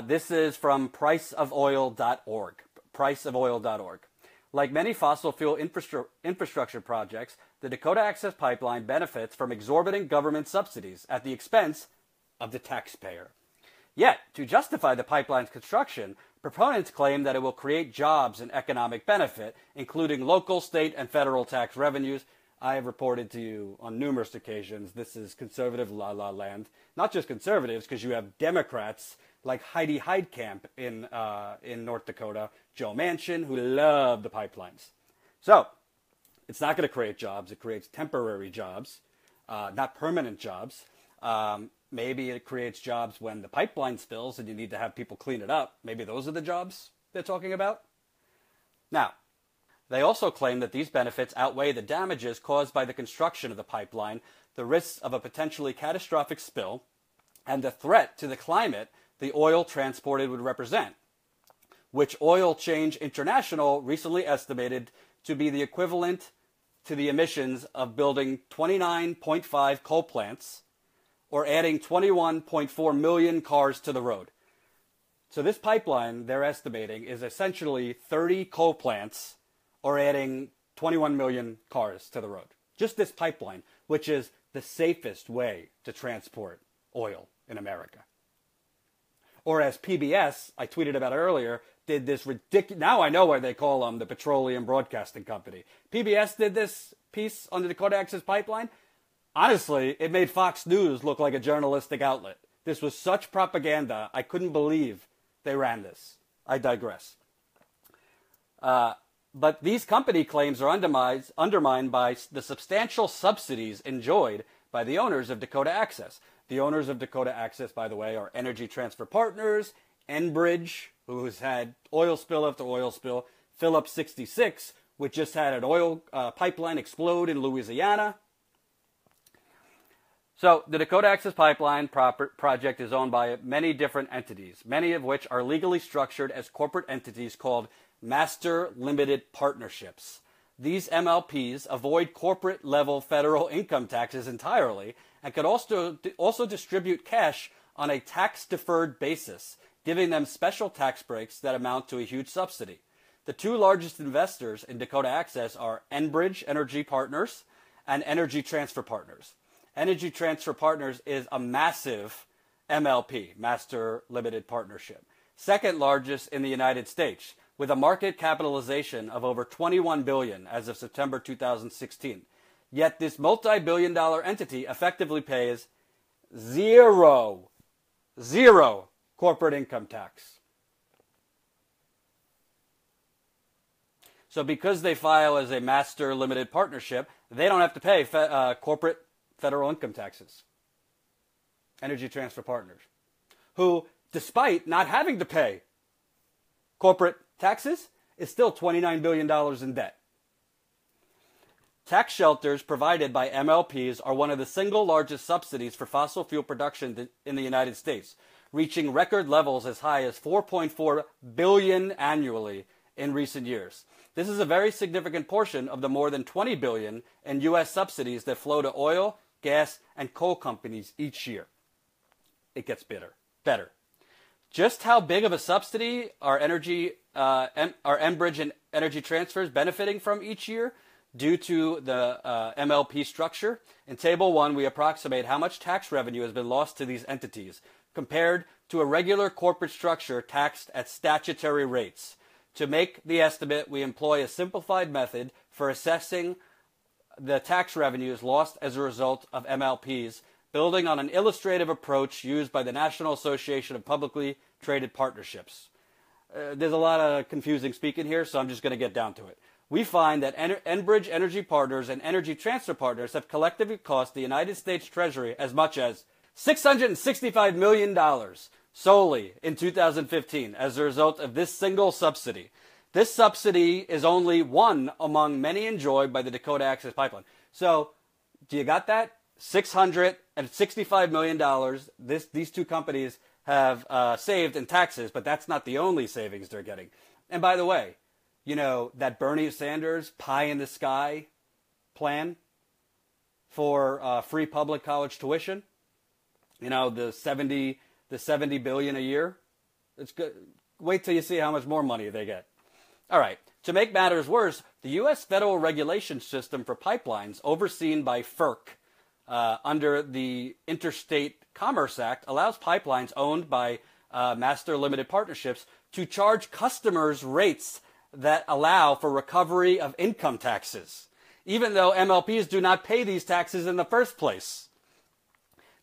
This is from priceofoil.org. Priceofoil.org. Like many fossil fuel infrastructure projects, the Dakota Access Pipeline benefits from exorbitant government subsidies at the expense of the taxpayer. Yet, to justify the pipeline's construction, proponents claim that it will create jobs and economic benefit, including local, state, and federal tax revenues. I have reported to you on numerous occasions this is conservative la-la land. Not just conservatives, because you have Democrats like Heidi Heitkamp in North Dakota, Joe Manchin, who love the pipelines. So, it's not going to create jobs. It creates temporary jobs, not permanent jobs. Maybe it creates jobs when the pipeline spills and you need to have people clean it up. Maybe those are the jobs they're talking about. Now, they also claim that these benefits outweigh the damages caused by the construction of the pipeline, the risks of a potentially catastrophic spill, and the threat to the climate the oil transported would represent, which Oil Change International recently estimated to be the equivalent to the emissions of building 29.5 coal plants or adding 21.4 million cars to the road. So this pipeline, they're estimating, is essentially 30 coal plants or adding 21 million cars to the road. Just this pipeline, which is the safest way to transport oil in America. Or as PBS, I tweeted about earlier, did this ridiculous... Now I know why they call them the Petroleum Broadcasting Company. PBS did this piece on the Dakota Access Pipeline. Honestly, it made Fox News look like a journalistic outlet. This was such propaganda, I couldn't believe they ran this. I digress. But these company claims are undermined by the substantial subsidies enjoyed by the owners of Dakota Access. The owners of Dakota Access, by the way, are Energy Transfer Partners, Enbridge, who has had oil spill after oil spill, Phillips 66, which just had an oil pipeline explode in Louisiana. So the Dakota Access Pipeline project is owned by many different entities, many of which are legally structured as corporate entities called Master Limited Partnerships. These MLPs avoid corporate-level federal income taxes entirely and could also distribute cash on a tax-deferred basis, giving them special tax breaks that amount to a huge subsidy. The two largest investors in Dakota Access are Enbridge Energy Partners and Energy Transfer Partners. Energy Transfer Partners is a massive MLP, Master Limited Partnership, second largest in the United States, with a market capitalization of over $21 billion as of September 2016. Yet this multi-billion-dollar entity effectively pays zero corporate income tax. So because they file as a Master Limited Partnership, they don't have to pay corporate federal income taxes. Energy Transfer Partners, who, despite not having to pay corporate taxes, is still $29 billion in debt. Tax shelters provided by MLPs are one of the single largest subsidies for fossil fuel production in the United States, reaching record levels as high as $4.4 billion annually in recent years. This is a very significant portion of the more than $20 billion in U.S. subsidies that flow to oil, gas, and coal companies each year. It gets better. Just how big of a subsidy are Enbridge and Energy Transfers benefiting from each year due to the MLP structure? In Table 1, we approximate how much tax revenue has been lost to these entities compared to a regular corporate structure taxed at statutory rates. To make the estimate, we employ a simplified method for assessing the tax revenues lost as a result of MLPs, building on an illustrative approach used by the National Association of Publicly Traded Partnerships. There's a lot of confusing speaking here, so I'm just going to get down to it. We find that Enbridge Energy Partners and Energy Transfer Partners have collectively cost the United States Treasury as much as $665 million solely in 2015 as a result of this single subsidy. This subsidy is only one among many enjoyed by the Dakota Access Pipeline. So, do you got that? $665 million these two companies have saved in taxes, but that's not the only savings they're getting. And by the way, you know, that Bernie Sanders pie in the sky plan for free public college tuition, you know, the $70 billion a year It's good. Wait till you see how much more money they get. All right. To make matters worse, the U.S. federal regulation system for pipelines, overseen by FERC under the Interstate Commerce Act, allows pipelines owned by master limited partnerships to charge customers rates that allow for recovery of income taxes, even though MLPs do not pay these taxes in the first place.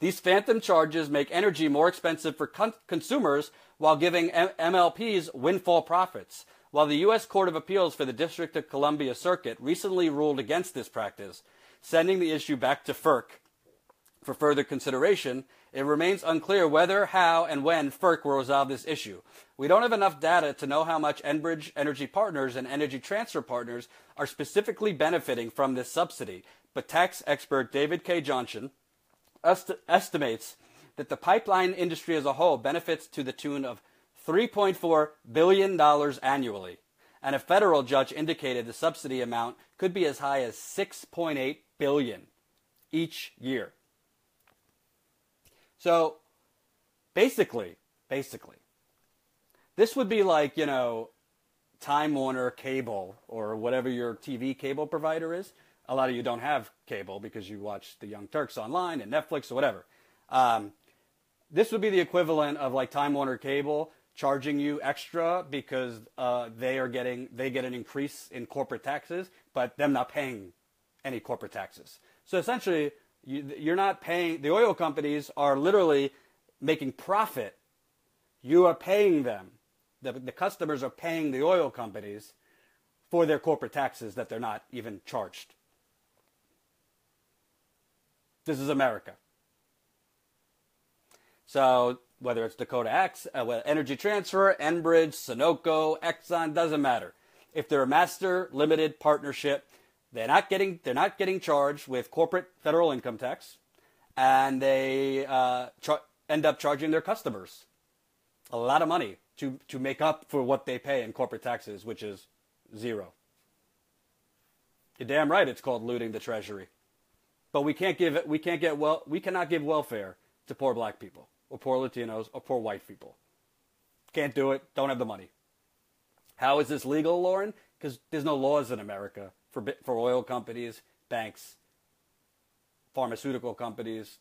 These phantom charges make energy more expensive for consumers while giving MLPs windfall profits. While the U.S. Court of Appeals for the District of Columbia Circuit recently ruled against this practice, sending the issue back to FERC for further consideration, it remains unclear whether, how, and when FERC will resolve this issue. We don't have enough data to know how much Enbridge Energy Partners and Energy Transfer Partners are specifically benefiting from this subsidy, but tax expert David K. Johnson estimates that the pipeline industry as a whole benefits to the tune of $3.4 billion annually, and a federal judge indicated the subsidy amount could be as high as $6.8 billion each year. So, basically, this would be like, Time Warner cable or whatever your TV cable provider is. A lot of you don't have cable because you watch the Young Turks online and Netflix or whatever. This would be the equivalent of like Time Warner Cable charging you extra because they get an increase in corporate taxes, but them not paying any corporate taxes. So essentially, you're not paying. The oil companies are literally making profit. You are paying them. The customers are paying the oil companies for their corporate taxes that they're not even charged. This is America. So whether it's Dakota Access, Energy Transfer, Enbridge, Sunoco, Exxon, doesn't matter. If they're a master limited partnership, they're not getting charged with corporate federal income tax, and they end up charging their customers a lot of money to make up for what they pay in corporate taxes, which is zero. You're damn right it's called looting the treasury. But we cannot give welfare to poor black people or poor Latinos or poor white people. Can't do it. Don't have the money. How is this legal, Lauren? Because there's no laws in America for oil companies, banks, pharmaceutical companies,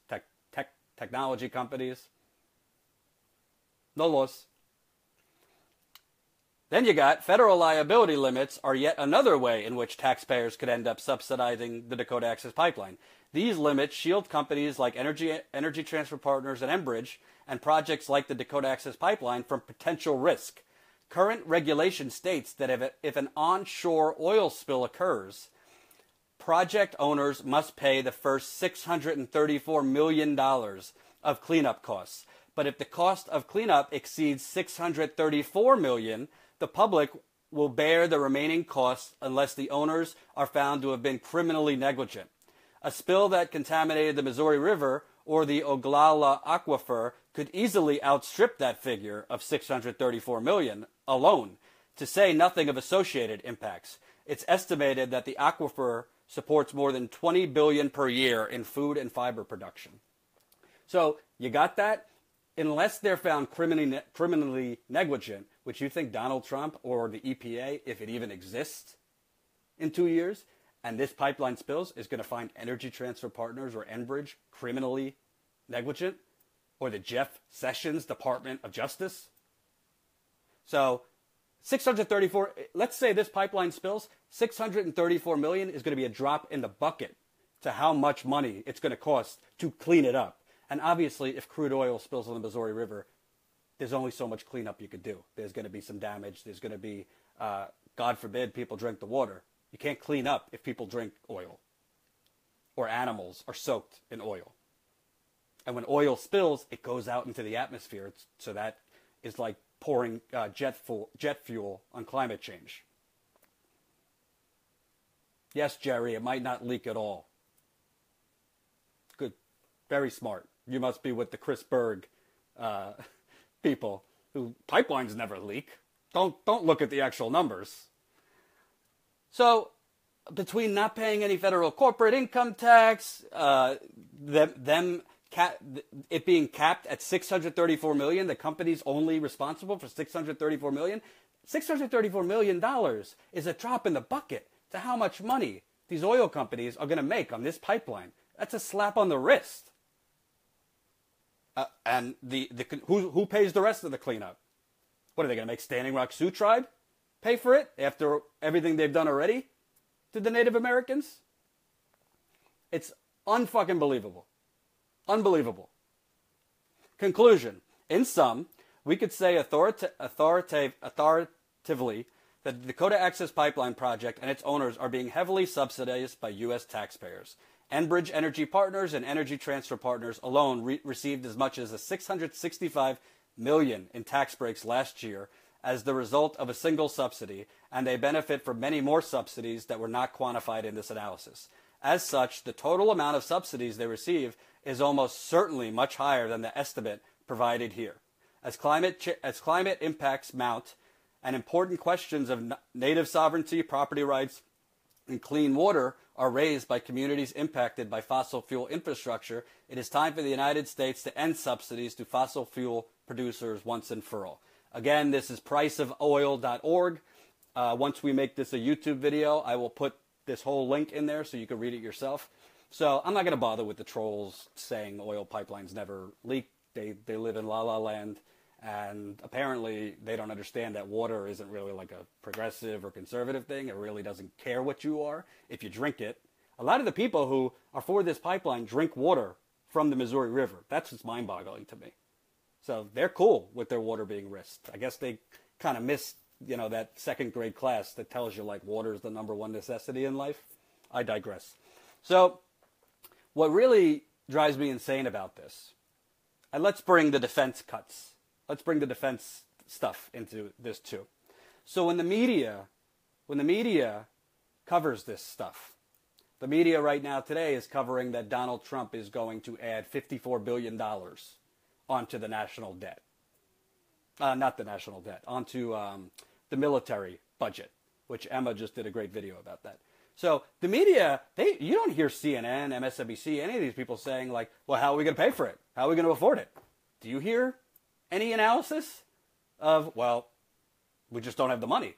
technology companies. No laws. Then you got federal liability limits are yet another way in which taxpayers could end up subsidizing the Dakota Access Pipeline. These limits shield companies like Energy Transfer Partners and Enbridge and projects like the Dakota Access Pipeline from potential risk. Current regulation states that if an onshore oil spill occurs, project owners must pay the first $634 million of cleanup costs. But if the cost of cleanup exceeds $634 million, the public will bear the remaining costs unless the owners are found to have been criminally negligent. A spill that contaminated the Missouri River or the Oglala Aquifer could easily outstrip that figure of $634 million alone, to say nothing of associated impacts. It's estimated that the aquifer supports more than $20 billion per year in food and fiber production. So you got that? Unless they're found criminally negligent, which you think Donald Trump or the EPA, if it even exists in 2 years, and this pipeline spills, is going to find Energy Transfer Partners or Enbridge criminally negligent, or the Jeff Sessions Department of Justice. So 634, let's say this pipeline spills, 634 million is going to be a drop in the bucket to how much money it's going to cost to clean it up. And obviously, if crude oil spills on the Missouri River, there's only so much cleanup you could do. There's going to be some damage. There's going to be, God forbid, people drink the water. You can't clean up if people drink oil or animals are soaked in oil. And when oil spills, it goes out into the atmosphere. So that is like pouring jet fuel on climate change. Yes, Jerry, it might not leak at all. Good. Very smart. You must be with the Chris Berg people who pipelines never leak. Don't look at the actual numbers. So between not paying any federal corporate income tax, them it being capped at $634 million, the company's only responsible for $634 million. $634 million is a drop in the bucket to how much money these oil companies are going to make on this pipeline. That's a slap on the wrist. And who pays the rest of the cleanup? What are they going to make Standing Rock Sioux Tribe pay for it after everything they've done already to the Native Americans? It's unfucking believable. Unbelievable. Conclusion. In sum, we could say authoritatively that the Dakota Access Pipeline project and its owners are being heavily subsidized by U.S. taxpayers. Enbridge Energy Partners and Energy Transfer Partners alone received as much as $665 million in tax breaks last year as the result of a single subsidy, and they benefit from many more subsidies that were not quantified in this analysis. As such, the total amount of subsidies they receive is almost certainly much higher than the estimate provided here. As climate impacts mount and important questions of native sovereignty, property rights, and clean water are raised by communities impacted by fossil fuel infrastructure, it is time for the United States to end subsidies to fossil fuel producers once and for all. Again, this is priceofoil.org. Once we make this a YouTube video, I will put this whole link in there so you can read it yourself. So I'm not going to bother with the trolls saying oil pipelines never leak. They live in la-la land, and apparently they don't understand that water isn't really like a progressive or conservative thing. It really doesn't care what you are if you drink it. A lot of the people who are for this pipeline drink water from the Missouri River. That's just mind-boggling to me. So they're cool with their water being risked. I guess they kind of missed, that second grade class that tells you like water is the number one necessity in life. I digress. So what really drives me insane about this, and let's bring the defense cuts. Let's bring the defense stuff into this too. So when the media covers this stuff, the media right now today is covering that Donald Trump is going to add $54 billion onto the national debt. Not the national debt, onto the military budget, which Emma just did a great video about that. So the media, you don't hear CNN, MSNBC, any of these people saying like, well, how are we going to pay for it? How are we going to afford it? Do you hear any analysis of, well, we just don't have the money?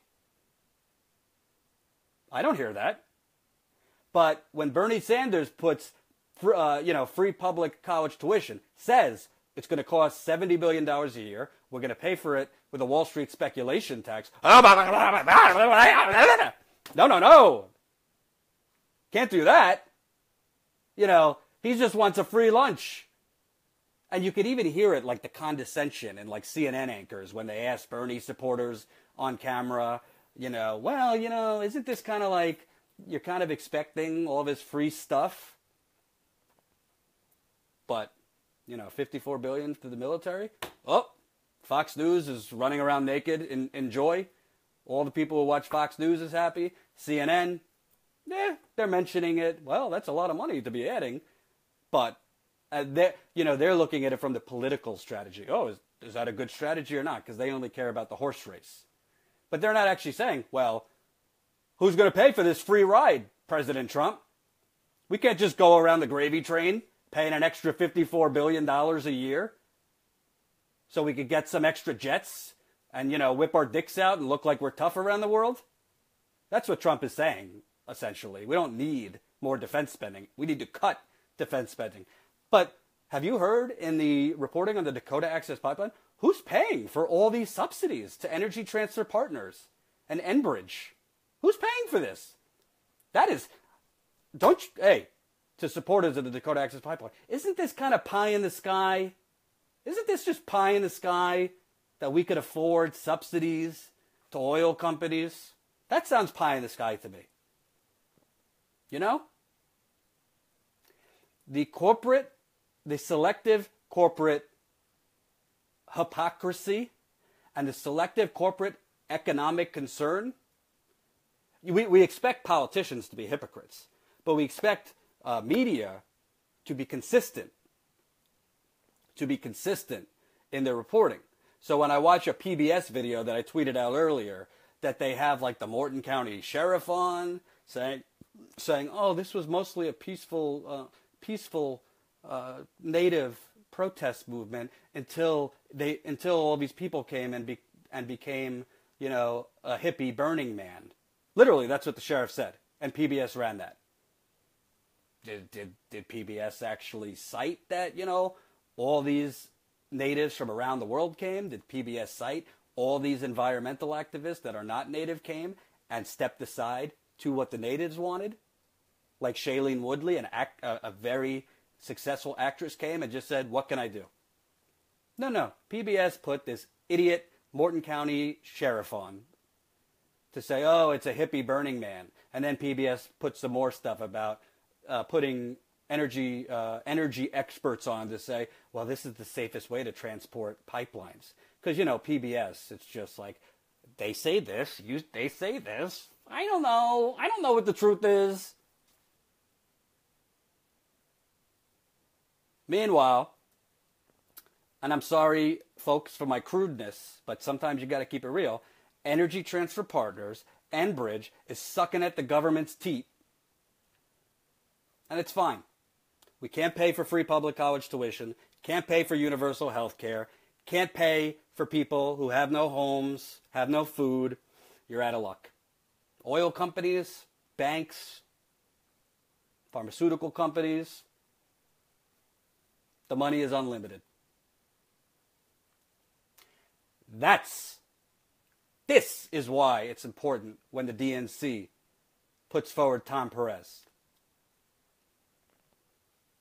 I don't hear that. But when Bernie Sanders puts, free public college tuition, says it's going to cost $70 billion a year, we're going to pay for it with a Wall Street speculation tax. No. Can't do that. He just wants a free lunch. And you could even hear it, like the condescension in like CNN anchors when they ask Bernie supporters on camera, isn't this kind of like you're kind of expecting all this free stuff? But, $54 billion to the military. Oh, Fox News is running around naked in joy. All the people who watch Fox News is happy. CNN, they're mentioning it. Well, that's a lot of money to be adding. But they're looking at it from the political strategy. Oh, is that a good strategy or not? Because they only care about the horse race. But they're not actually saying, well, who's going to pay for this free ride, President Trump? We can't just go around the gravy train paying an extra $54 billion a year so we could get some extra jets and, whip our dicks out and look like we're tough around the world. That's what Trump is saying, essentially. We don't need more defense spending. We need to cut defense spending. But have you heard in the reporting on the Dakota Access Pipeline, who's paying for all these subsidies to Energy Transfer Partners and Enbridge? Who's paying for this? That is, to supporters of the Dakota Access Pipeline, isn't this kind of pie in the sky? Isn't this just pie in the sky that we could afford subsidies to oil companies? That sounds pie in the sky to me. The selective corporate hypocrisy and the selective corporate economic concern. We expect politicians to be hypocrites, but we expect media to be consistent in their reporting. So when I watch a PBS video that I tweeted out earlier, that they have like the Morton County Sheriff on saying, oh, this was mostly a peaceful native protest movement until all these people came and became, a hippie Burning Man. Literally, that's what the sheriff said, and PBS ran that. Did PBS actually cite that, all these natives from around the world came? Did PBS cite all these environmental activists that are not native came and stepped aside to what the natives wanted? Like Shailene Woodley, a very successful actress, came and just said, what can I do? No. PBS put this idiot Morton County sheriff on to say, oh, it's a hippie Burning Man. And then PBS put some more stuff about putting energy experts on to say, well, this is the safest way to transport pipelines. Because, PBS, it's just like, they say this, they say this. I don't know what the truth is. Meanwhile, and I'm sorry, folks, for my crudeness, but sometimes you got to keep it real, Energy Transfer Partners, Enbridge, is sucking at the government's teat. And it's fine. We can't pay for free public college tuition, can't pay for universal health care, can't pay for people who have no homes, have no food. You're out of luck. Oil companies, banks, pharmaceutical companies, the money is unlimited. This is why it's important when the DNC puts forward Tom Perez.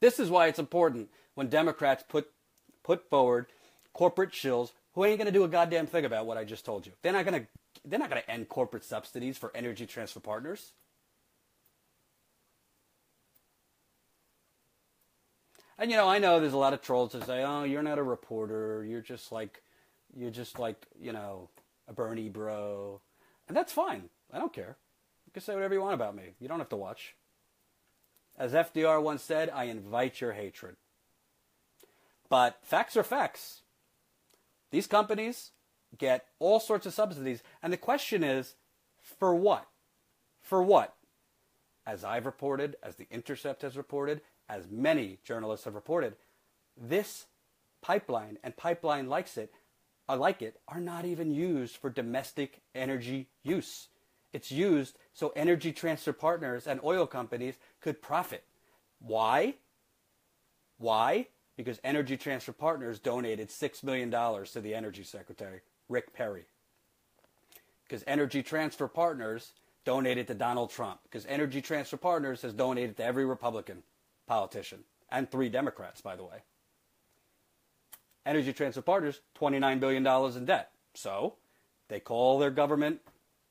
This is why it's important when Democrats put forward corporate shills who ain't going to do a goddamn thing about what I just told you. They're not going to end corporate subsidies for Energy Transfer Partners. And I know there's a lot of trolls that say, "Oh, you're not a reporter. You're just like, a Bernie bro." And that's fine. I don't care. You can say whatever you want about me. You don't have to watch. As FDR once said, I invite your hatred. But facts are facts. These companies get all sorts of subsidies. And the question is, for what? For what? As I've reported, as The Intercept has reported, as many journalists have reported, this pipeline and pipeline like it are not even used for domestic energy use. It's used so Energy Transfer Partners and oil companies could profit. Why? Why? Because Energy Transfer Partners donated $6 million to the Energy Secretary, Rick Perry. Because Energy Transfer Partners donated to Donald Trump. Because Energy Transfer Partners has donated to every Republican politician. And 3 Democrats, by the way. Energy Transfer Partners, $29 billion in debt. So they call their government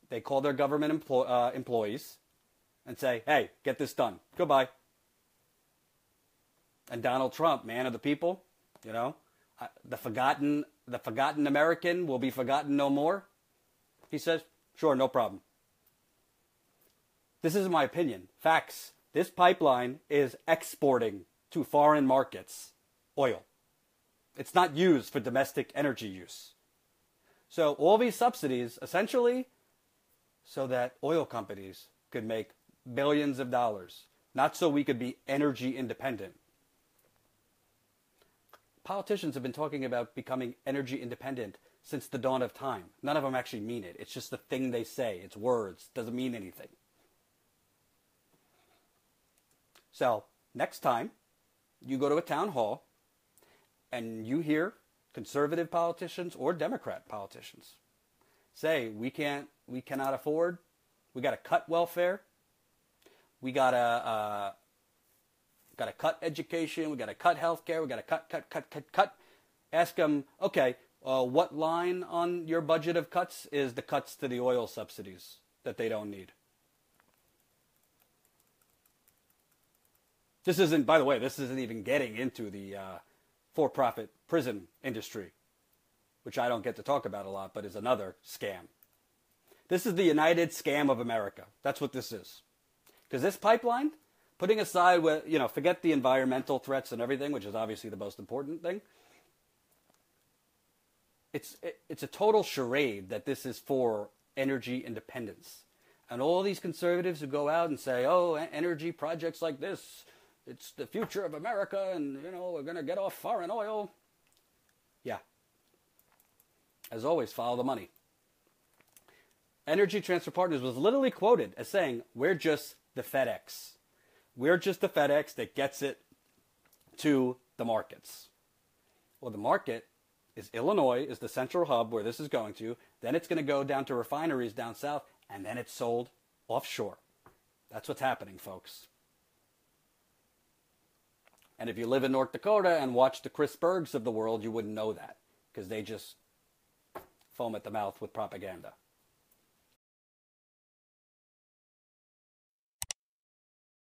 employees and say, hey, get this done. Goodbye. And Donald Trump, man of the people, the forgotten American will be forgotten no more. He says, sure, no problem. This is my opinion. Facts. This pipeline is exporting to foreign markets oil. It's not used for domestic energy use. So all these subsidies, essentially, so that oil companies could make billions of dollars, not so we could be energy independent. Politicians have been talking about becoming energy independent since the dawn of time. None of them actually mean it. It's just the thing they say. It's words. It doesn't mean anything. So next time you go to a town hall and you hear conservative politicians or Democrat politicians say, we cannot afford, we got to cut welfare, we got to cut education, we got to cut healthcare, we got to cut. Ask them, okay, what line on your budget of cuts is the cuts to the oil subsidies that they don't need? This isn't, by the way, this isn't even getting into the for-profit prison industry, which I don't get to talk about a lot, but is another scam. This is the United Scam of America. That's what this is. Because this pipeline, putting aside, forget the environmental threats and everything, which is obviously the most important thing. It's a total charade that this is for energy independence. And all these conservatives who go out and say, oh, energy projects like this, it's the future of America and, we're going to get off foreign oil. Yeah. As always, follow the money. Energy Transfer Partners was literally quoted as saying, we're just the FedEx. We're just the FedEx that gets it to the markets. Well, the market is Illinois, is the central hub where this is going to. Then it's going to go down to refineries down south, and then it's sold offshore. That's what's happening, folks. And if you live in North Dakota and watch the Chris Bergs of the world, you wouldn't know that, because they just foam at the mouth with propaganda.